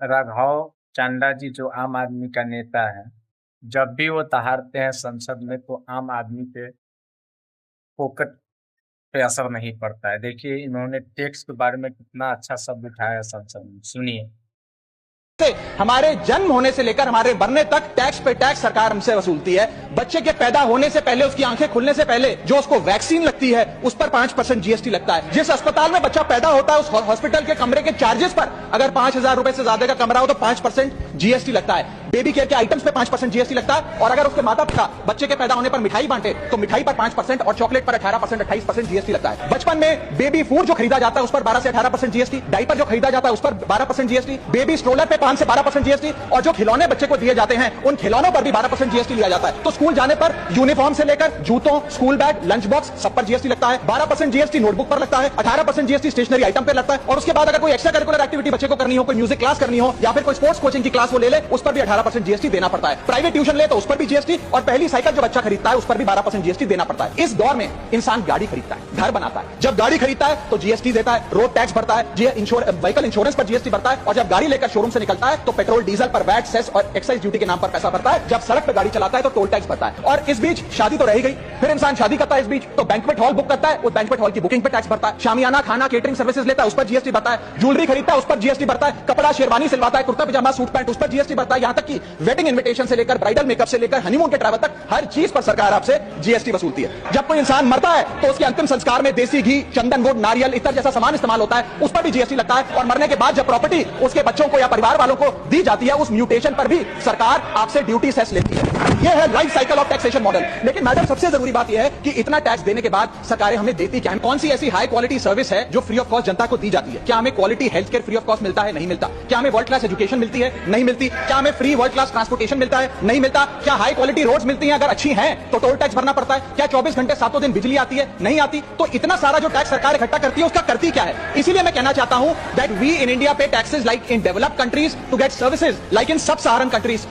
राघव चांडा जी जो आम आदमी का नेता है, जब भी वो दहाड़ते हैं संसद में तो आम आदमी पे फोकट पे असर नहीं पड़ता है। देखिए इन्होंने टैक्स के बारे में कितना अच्छा शब्द उठाया है संसद में, सुनिए। हमारे जन्म होने से लेकर हमारे मरने तक टैक्स पे टैक्स सरकार हमसे वसूलती है। बच्चे के पैदा होने से पहले, उसकी आंखें खुलने से पहले जो उसको वैक्सीन लगती है उस पर 5% जीएसटी लगता है। जिस अस्पताल में बच्चा पैदा होता है उस हॉस्पिटल के कमरे के चार्जेस पर अगर 5,000 रुपए से ज्यादा का कमरा हो तो 5% जीएसटी लगता है। बेबी केयर के आइटम्स पे 5% जीएसटी लगता है। और अगर उसके माता पिता बच्चे के पैदा होने पर मिठाई बांटे तो मिठाई पर 5% और चॉकलेट पर 18%, 28% जीएसटी लगता है। बचपन में बेबी फूड जो खरीदा जाता है उस पर 12 से 18% जीएसटी, डायपर जो खरीदा जाता है उस पर 12% जीएसटी, बेबी स्ट्रोलर पे 5 से 12% जीएसटी, और जो खिलौने बच्चे को दिए जाते हैं उन खिलौनों पर भी 12% जीएसटी लिया जाता है। तो स्कूल जाने पर यूनिफॉर्म से लेकर जूतों, स्कूल बैग, लंच बॉक्स सब पर जीएसटी लगता है। 12% जीएसटी नोटबुक पर लगता है, 18% जीएसटी स्टेशनरी आइटम पर लगता है। और उसके बाद अगर कोई एक्स्ट्रा करिकुलर एक्टिविटी बच्चे को करनी हो, कोई म्यूजिक क्लास करनी हो या फिर कोई स्पोर्ट्स कोचिंग की क्लास वो ले ले, उस पर भी 18% जीएसटी देना पड़ता है। प्राइवेट ट्यूशन ले तो उस पर भी जीएसटी, और पहली साइकिल जो बच्चा खरीदता है उस पर भी 12% जीएसटी देना पड़ता है। इस दौर में इंसान गाड़ी खरीदता है, घर बनाता है, जब गाड़ी खरीदता है तो जीएसटी देता है, रोड टैक्स भरता है, व्हीकल इंश्योरेंस पर जीएसटी भरता है, और जब गाड़ी लेकर शोरूम से निकलता है तो पेट्रोल डीजल पर वैट, सेस और एक्साइज ड्यूटी के नाम पर पैसा भरता है। जब सड़क पर गाड़ी चलाता है तो टोल टैक्स भरता है। और इस बीच शादी तो रह गई, फिर इंसान शादी करता है, इस बीच तो बैंक्वेट हॉल बुक करता है, उस बैंक्वेट हॉल की बुकिंग पर टैक्स भरता है। शामियाना, खाना, केटरिंग सर्विसेज लेता है, उस पर जीएसटी भरता है। ज्वेलरी खरीदता है, उस पर जीएसटी भरता है। कपड़ा शेरवानी सिलवाता है, कुर्ता पजामा, सूट पैंट, उस पर जीएसटी भरता है। यहां तक कि वेडिंग इन्विटेशन से लेकर ब्राइडल मेकअप से लेकर हनीमून के ट्रैवल तक हर चीज पर सरकार आपसे जीएसटी वसूलती है। जब कोई इंसान मरता है तो उसके अंतिम संस्कार में देसी घी, चंदन, वुड, नारियल इत्तर जैसा सामान इस्तेमाल होता है, उस पर भी जीएसटी लगता है। और मरने के बाद जब प्रॉपर्टी उसके बच्चों को या परिवार वालों को दी जाती है, उस म्यूटेशन पर भी सरकार आपसे ड्यूटी सेस लेती है। यह है life cycle of taxation model. लेकिन मैडम सबसे जरूरी बात यह है कि इतना टैक्स देने के बाद सरकारें हमें देती क्या है? कौन सी ऐसी हाई क्वालिटी सर्विस है जो फ्री ऑफ कॉस्ट जनता को दी जाती है? क्या हमें quality health care free of cost मिलता है? नहीं मिलता। क्या हमें वर्ल्ड क्लास एजुकेशन मिलती है? नहीं मिलती। क्या हमें फ्री वर्ल्ड क्लास ट्रांसपोर्टेशन मिलता है? नहीं मिलता। क्या हाई क्वालिटी रोड्स मिलती हैं? अगर अच्छी हैं तो टोल टैक्स भरना पड़ता है। क्या 24 घंटे सातों दिन बिजली आती है? नहीं आती। तो इतना सारा जो टैक्स सरकार इकट्ठा करती है उसका करती क्या है? इसीलिए मैं कहना चाहता हूं that we in India pay taxes like in developed countries to get services like in sub Saharan countries.